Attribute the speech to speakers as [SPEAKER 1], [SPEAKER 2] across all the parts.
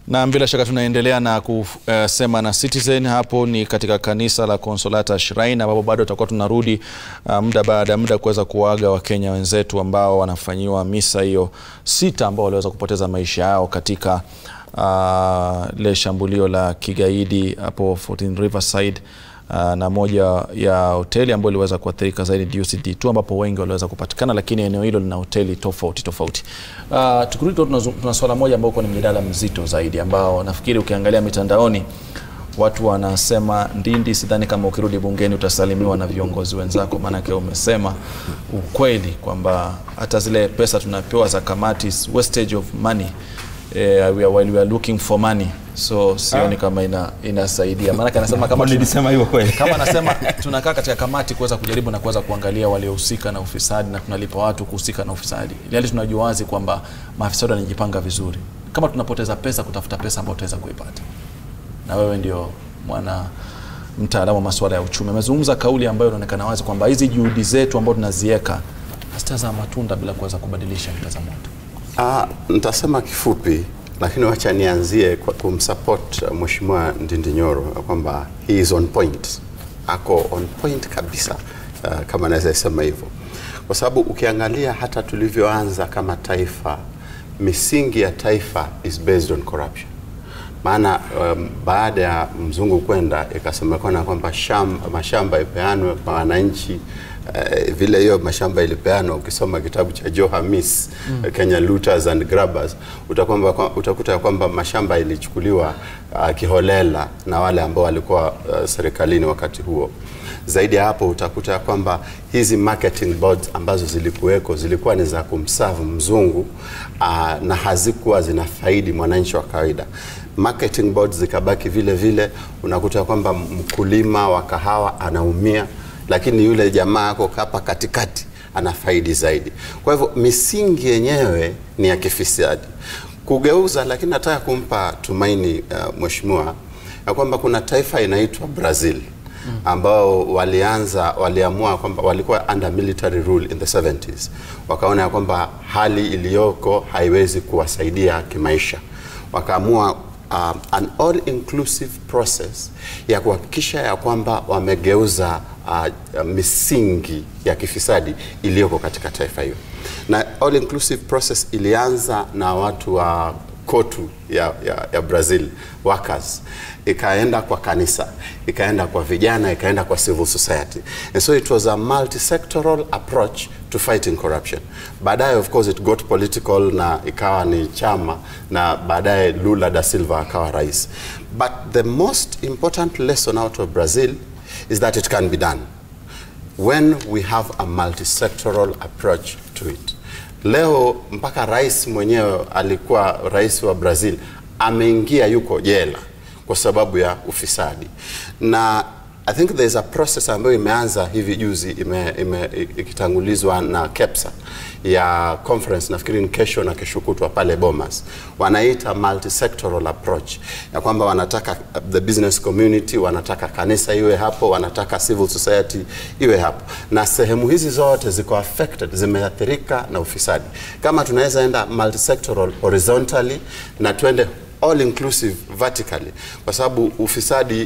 [SPEAKER 1] Na bila shaka tunaendelea na kusema na Citizen. Hapo ni katika kanisa la Consolata Shrine, ambapo bado tutakuwa tunarudi muda baada ya muda kuweza kuaga Wakenya wenzetu ambao wanafanyiwa misa hiyo 6 ambao waliweza kupoteza maisha yao katika le shambulio la kigaidi hapo 14 Riverside, na moja ya hoteli ambayo iliweza kuathirika zaidi UCD2, ambapo wengi waliweza kupatikana, lakini eneo hilo lina hoteli tofauti. Tukirudi tuna swala moja ambao kwa ni mjadala mzito zaidi, ambao nafikiri ukiangalia mitandaoni watu wanasema Ndindi, sidhani kama ukirudi bungeni utasalimiwa na viongozi wenzako, maana yake umesema ukweli kwamba hata zile pesa tunapewa za kamati wastage of money, while we are looking for money. So sioni kama inasaidia. Maana anasema kama
[SPEAKER 2] nilisema hiyo kweli.
[SPEAKER 1] Kama anasema tunakaa katika kamati kuweza kujaribu na kuweza kuangalia waliohusika na ufisadi na tunalipa watu kuhusika na ufisadi. Yaani tunajua wazi kwamba maafisa wanajipanga vizuri. Kama tunapoteza pesa kutafuta pesa ambayo tutaweza kuipata. Na wewe ndio mwana mtaalamu wa masuala ya uchumi. Amezungumza kauli ambayo inaonekana wazi kwamba hizi juhudi zetu ambazo tunaziweka hazitazaa matunda bila kuweza kubadilisha mtazamo wetu.
[SPEAKER 3] Nitasema kifupi, lakini wacha nianzie kwa kumsupport Mheshimiwa Ndindi Nyoro kwamba he is on point. Ako on point kabisa, kama naweza sema hivyo. Kwa sababu ukiangalia hata tulivyoanza kama taifa, misingi ya taifa is based on corruption. Maana baada ya mzungu kwenda ikasemekana kwamba mashamba ipeanwe kwa wananchi. Vile hiyo mashamba ilipeanwa, ukisoma kitabu cha Joe Hamis, Kenya Looters and Grabbers, utakuta kwamba mashamba ilichukuliwa kiholela na wale ambao walikuwa serikalini wakati huo. Zaidi ya hapo utakuta kwamba hizi marketing boards ambazo zilikuweko zilikuwa ni za kumserve mzungu, na hazikuwa zinafaidi mwananchi wa kawaida. Marketing boards zikabaki vile vile, unakuta kwamba mkulima wa kahawa anaumia, lakini yule jamaa yako hapa katikati anafaidi zaidi. Kwa hivyo misingi yenyewe ni ya kifisadi. Kugeuza, lakini nataka kumpa tumaini mheshimiwa ya kwamba kuna taifa inaitwa Brazil ambao waliamua kwamba walikuwa under military rule in the 70s. Wakaona ya kwamba hali iliyoko haiwezi kuwasaidia kimaisha. Wakaamua an all-inclusive process ya kuhakikisha ya kwamba wamegeuza misingi ya kifisadi iliyoko katika taifa hiyo. Na all-inclusive process ilianza na watu wa kotu ya Brazil, workers, ikaenda kwa kanisa, ikaenda kwa vijana, ikaenda kwa civil society. And so it was a multi-sectoral approach to fighting corruption. Baadaye of course it got political na ikawa ni chama, na baadaye Lula da Silva akawa rais. But the most important lesson out of Brazil is that it can be done when we have a multi-sectoral approach to it. Leo mpaka rais mwenyewe alikuwa rais wa Brazil ameingia yuko jela kwa sababu ya ufisadi. Na I think there's a process ambayo imeanza hivi juzi, ikitangulizwa na KEPSA ya conference, nafikiri ni kesho na kesho kutwa pale Bomas. Wanaita multi-sectoral approach, ya kwamba wanataka the business community, wanataka kanisa iwe hapo, wanataka civil society iwe hapo. Na sehemu hizi zote ziko affected, zimeathirika na ufisadi. Kama tunaweza enda multi-sectoral horizontally na tuende all inclusive vertically, kwa sababu ufisadi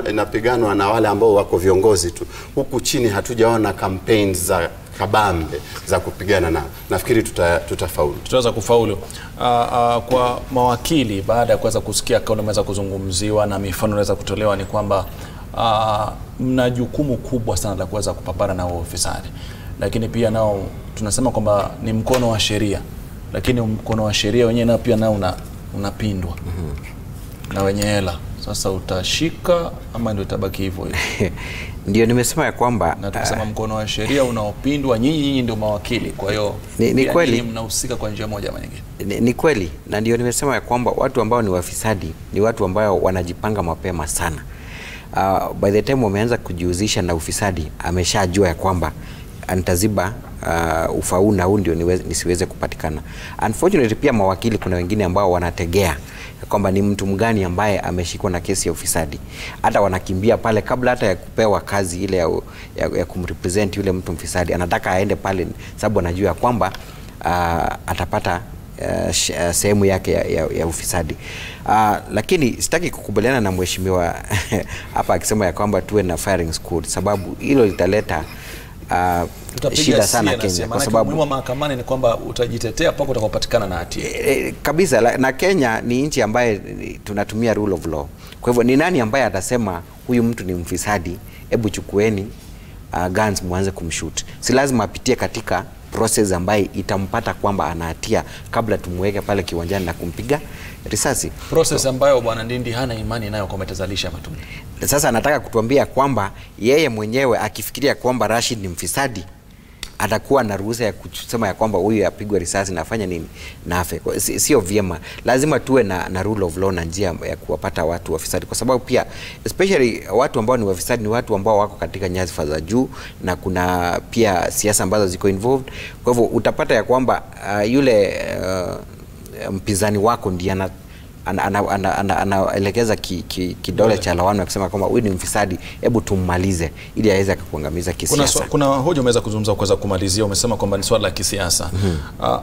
[SPEAKER 3] inapiganwa na wale ambao wako viongozi tu. Huku chini hatujaona campaigns za kabambe za kupigana nao. Nafikiri tutafaulu.
[SPEAKER 1] Tutaweza kufaulu. Kwa mawakili, baada ya kuweza kusikia kauli imeweza kuzungumziwa na mifano inaweza kutolewa, ni kwamba mna jukumu kubwa sana la kuweza kupambana na ufisadi. Lakini pia nao tunasema kwamba ni mkono wa sheria. Lakini mkono wa sheria wenyewe nao pia nao unapindwa na wenye hela. Sasa utashika ama ndio itabaki hivyo?
[SPEAKER 2] Ndio nimesema ya kwamba
[SPEAKER 1] na tukisema mkono wa sheria unaopindwa, nyinyi ndio mawakili, kwa hiyo
[SPEAKER 2] ni kweli
[SPEAKER 1] mnahusika kwa njia moja ama nyingine.
[SPEAKER 2] Ni kweli, na ndio nimesema ya kwamba watu ambao ni wafisadi ni watu ambao wanajipanga mapema sana. By the time wameanza kujihusisha na ufisadi, ameshajua ya kwamba antaziba ufaulu na huu ndio nisiweze kupatikana. Unfortunately pia mawakili kuna wengine ambao wanategea kwamba ni mtu mgani ambaye ameshikwa na kesi ya ufisadi. Hata wanakimbia pale kabla hata ya kupewa kazi ile ya kumrepresent yule mtu mfisadi. Anataka aende pale sababu anajua kwamba atapata sehemu yake ya ufisadi. Lakini sitaki kukubaliana na mheshimiwa hapa akisema ya kwamba tuwe na firing squad, sababu hilo litaleta shida sana Kenya, kwa sababu
[SPEAKER 1] muhimu mahakamani ni kwamba utajitetea pako utakapopatikana na hatia.
[SPEAKER 2] Kabisa, na Kenya ni nchi ambaye tunatumia rule of law. Kwa hivyo ni nani ambaye atasema huyu mtu ni mfisadi, hebu chukueni guns muanze kumshoot? Si lazima apitie katika process ambaye itampata kwamba ana hatia kabla tumweke pale kiwanjani na kumpiga risasi.
[SPEAKER 1] Process ambayo bwana Ndindi hana imani nayo kwamba itazalisha matunda.
[SPEAKER 2] Sasa anataka kutuambia kwamba yeye mwenyewe akifikiria kwamba Rashid ni mfisadi atakuwa na ruhusa ya kusema ya kwamba huyu apigwe risasi na afanye nini na afe. Sio vyema. Lazima tuwe na rule of law na njia ya kuwapata watu wafisadi, kwa sababu pia especially watu ambao ni wafisadi ni watu ambao wako katika nyadhifa za juu na kuna pia siasa ambazo ziko involved. Kwa hivyo utapata ya kwamba yule mpinzani wako ndiye anaelekeza kidole cha lawama na kusema kwamba huyu ni mfisadi, hebu tummalize ili aweze kuangamiza kisiasa.
[SPEAKER 1] Kuna hoja umeweza kuzungumza kuweza kumalizia, umesema kwamba ni swala la kisiasa.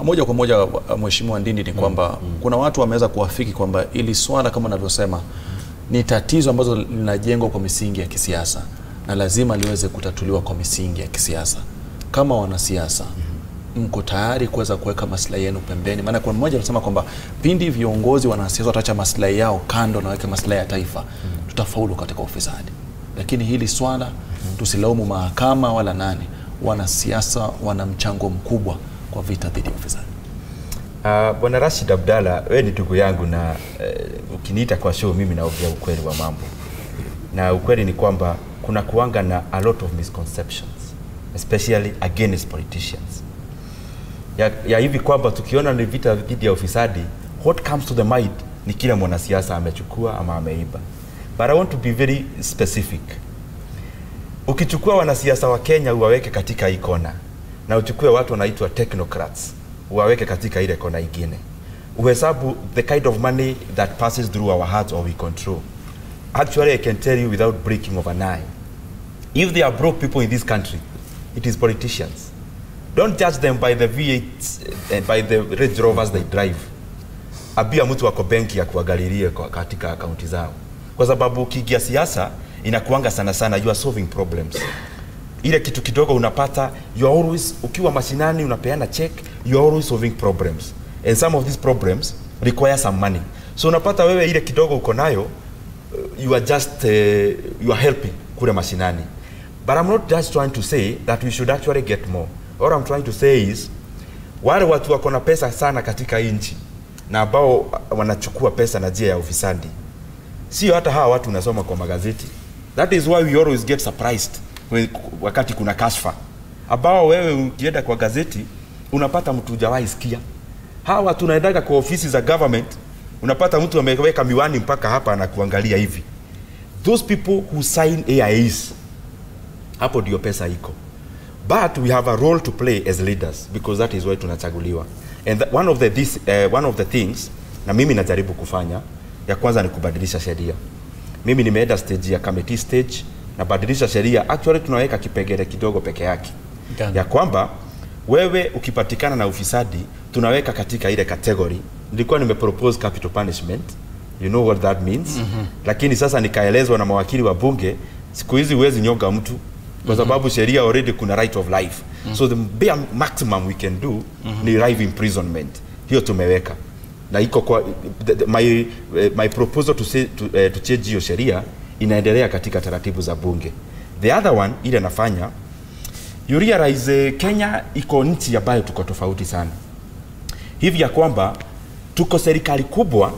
[SPEAKER 1] Moja kwa moja mheshimiwa Ndindi, ni kwamba kuna watu wameweza kuafiki kwamba ili swala kama unavyosema ni tatizo ambazo linajengwa kwa misingi ya kisiasa na lazima liweze kutatuliwa kwa misingi ya kisiasa. Kama wanasiasa mko tayari kuweza kuweka maslahi yenu pembeni? Maana kwa mmoja anasema kwamba pindi viongozi wanasiasa wataacha maslahi yao kando na weke maslahi ya taifa, tutafaulu katika ufisadi. Lakini hili swala tusilaumu mahakama wala nani, wanasiasa wana mchango mkubwa kwa vita dhidi ya ufisadi.
[SPEAKER 4] Bwana Rashid Abdalla, wewe ni ndugu yangu na ukiniita kwa show mimi naongea ukweli wa mambo. Na ukweli ni kwamba kuna kuanga na a lot of misconceptions, especially against politicians. Ya hivi kwamba tukiona ni vita dhidi ya ufisadi, what comes to the mind ni kila mwanasiasa amechukua ama ameiba. But I want to be very specific. Ukichukua wanasiasa wa Kenya uwaweke katika hii kona, na uchukue watu wanaitwa technocrats uwaweke katika ile kona ingine, uhesabu the kind of money that passes through our hearts or we control. Actually, I can tell you without breaking of an eye, if there are broke people in this country, it is politicians. Don't judge them by the V8s and by the Range Rovers they drive. Abia mtu wako benki ya kuangalilia katika akaunti zao. Kwa sababu ukiingia siasa inakuanga sana sana you are solving problems. Ile kitu kidogo unapata, you are always, ukiwa mashinani unapeana check, you are always solving problems. And some of these problems require some money. So unapata wewe ile kidogo uko nayo, you are just you are helping kule mashinani. But I'm not just trying to say that we should actually get more. What I'm trying to say is, wale watu wako na pesa sana katika nchi na ambao wanachukua pesa na njia ya ufisadi, sio hata hawa watu unasoma kwa magazeti. That is why we always get surprised wakati kuna kashfa ambao wewe ukienda kwa gazeti unapata mtu hujawahi sikia. Hawa tunaendaga kwa ofisi za government, unapata mtu ameweka miwani mpaka hapa na kuangalia hivi. Those people who sign AIAs, hapo ndio pesa iko. But we have a role to play as leaders, because that is why tunachaguliwa. And one of the things na mimi najaribu kufanya, ya kwanza ni kubadilisha sheria. Mimi nimeenda stage ya committee stage na badilisha sheria. Actually tunaweka kipengele kidogo peke yake. Ya kwamba wewe ukipatikana na ufisadi tunaweka katika ile category. Nilikuwa nimepropose capital punishment. You know what that means? Lakini sasa nikaelezwa na mawakili wa bunge, siku hizi huwezi nyonga mtu kwa sababu sheria already kuna right of life. So the bare maximum we can do ni life imprisonment. Hiyo tumeweka. Na iko kwa my proposal to change hiyo sheria inaendelea katika taratibu za bunge. The other one ile nafanya, you realize Kenya iko nchi ambayo tuko tofauti sana. Hivi ya kwamba tuko serikali kubwa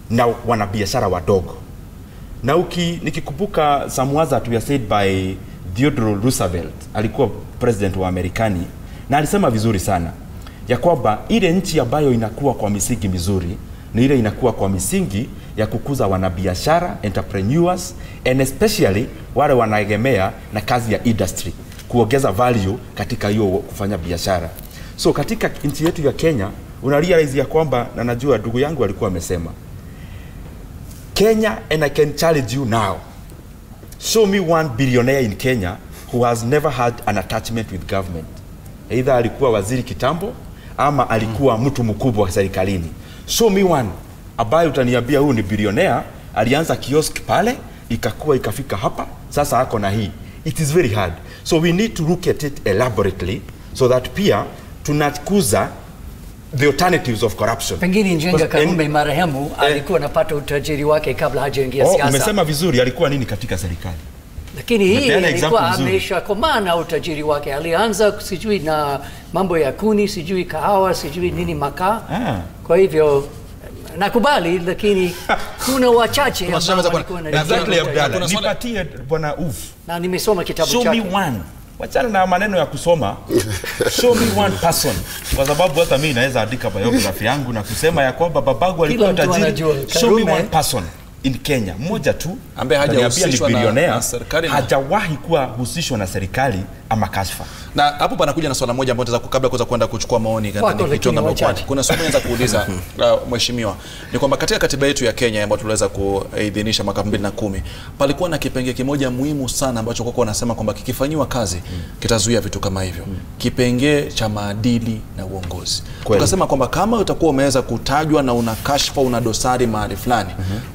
[SPEAKER 4] na wanabiashara wadogo. Na nikikumbuka some words that were said by Theodore Roosevelt, alikuwa president wa Amerikani, na alisema vizuri sana ya kwamba ile nchi ambayo inakuwa kwa misingi mizuri ni ile inakuwa kwa misingi ya kukuza wanabiashara, entrepreneurs, and especially wale wanaegemea na kazi ya industry, kuongeza value katika hiyo kufanya biashara. So katika nchi yetu ya Kenya unarealize ya kwamba, na najua ndugu yangu alikuwa amesema, Kenya, and I can challenge you now, show me one billionaire in Kenya who has never had an attachment with government. Either alikuwa waziri kitambo ama alikuwa mtu mkubwa serikalini. Show me one ambaye utaniambia huyu ni billionaire, alianza kiosk pale, ikafika hapa, sasa ako na hii. It is very hard. So we need to look at it elaborately so that pia tunakuza the alternatives of corruption.
[SPEAKER 5] Pengine Njenga Karume marehemu alikuwa anapata utajiri wake kabla hajaingia siasa.
[SPEAKER 4] Umesema vizuri, alikuwa nini katika serikali?
[SPEAKER 5] Lakini hii ilikuwa ameshakomana utajiri wake. Alianza sijui na mambo ya kuni, sijui kahawa, sijui nini makaa. Kwa hivyo nakubali, lakini kuna wachache ambao walikuwa na
[SPEAKER 4] exactly Abdalla. Nipatie bwana Uf.
[SPEAKER 5] Na nimesoma kitabu chake.
[SPEAKER 4] Show me one. Wachana na maneno ya kusoma. Show me one person. Kwa sababu hata mimi naweza andika biography yangu na kusema ya kwamba babangu alikuwa tajiri. Show me one person in Kenya, mmoja tu
[SPEAKER 1] ambaye hajahusishwa
[SPEAKER 4] na serikali, hajawahi kuwa husishwa na serikali ama kashfa.
[SPEAKER 1] Na hapo panakuja na swala moja ambalo kabla kuweza kwenda kuchukua maoni katika kitonga mkwati. Kuna swali naweza kuuliza mheshimiwa, ni kwamba katika katiba yetu ya Kenya ambayo tuliweza kuidhinisha mwaka 2010 palikuwa na kipengele kimoja muhimu sana ambacho kwa wanasema kwamba kikifanywa kazi kitazuia vitu kama hivyo. Kipengele cha maadili na uongozi. Tukasema kwamba kama utakuwa umeweza kutajwa na una kashfa, una dosari mahali fulani,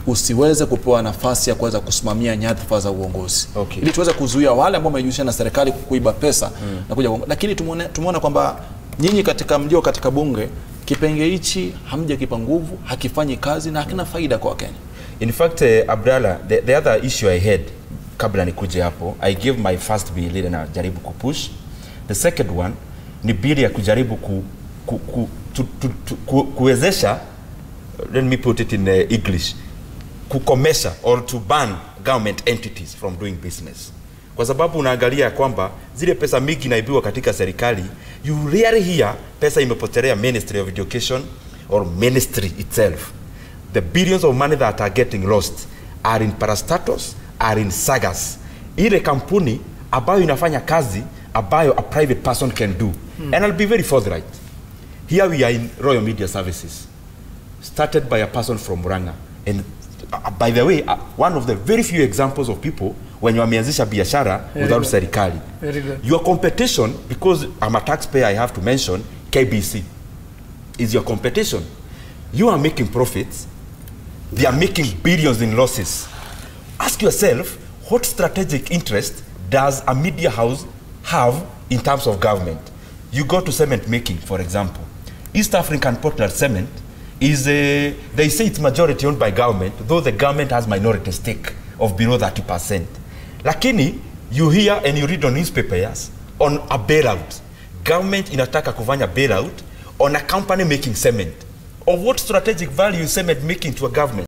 [SPEAKER 1] usiweze kupewa nafasi ya kuweza kusimamia nyadhifa za uongozi. Ili tuweze kuzuia wale ambao wamejihusisha na serikali kuiba pesa na kuja. Lakini tumeona kwamba nyinyi katika mjio katika bunge kipenge hichi hamjakipa nguvu, hakifanyi kazi na hakina faida kwa Wakenya.
[SPEAKER 4] In fact, Abdalla, the other issue I had kabla nikuje hapo, I gave my first bill ile na jaribu kupush. The second one ni bill ya kujaribu kuwezesha, let me put it in English, kukomesha or to ban government entities from doing business. Kwa sababu unaangalia kwamba zile pesa mingi naibiwa katika serikali, you rarely hear pesa imepotelea Ministry of Education or ministry itself. The billions of money that are getting lost are in parastatos, are in sagas. Ile kampuni ambayo inafanya kazi ambayo a private person can do. And I'll be very forthright. Here we are in Royal Media Services, started by a person from Murang'a. And by the way, one of the very few examples of people when you wameanzisha biashara without serikali. Your competition, because I'm a taxpayer, I have to mention KBC is your competition. You are making profits, they are making billions in losses. Ask yourself, what strategic interest does a media house have in terms of government? You go to cement making, for example. East African Portland Cement is they say it's majority owned by government, though the government has minority stake of below 30%. Lakini you hear and you read on newspapers on a bailout. Government inataka kufanya bailout on a company making cement. Of what strategic value is cement making to a government?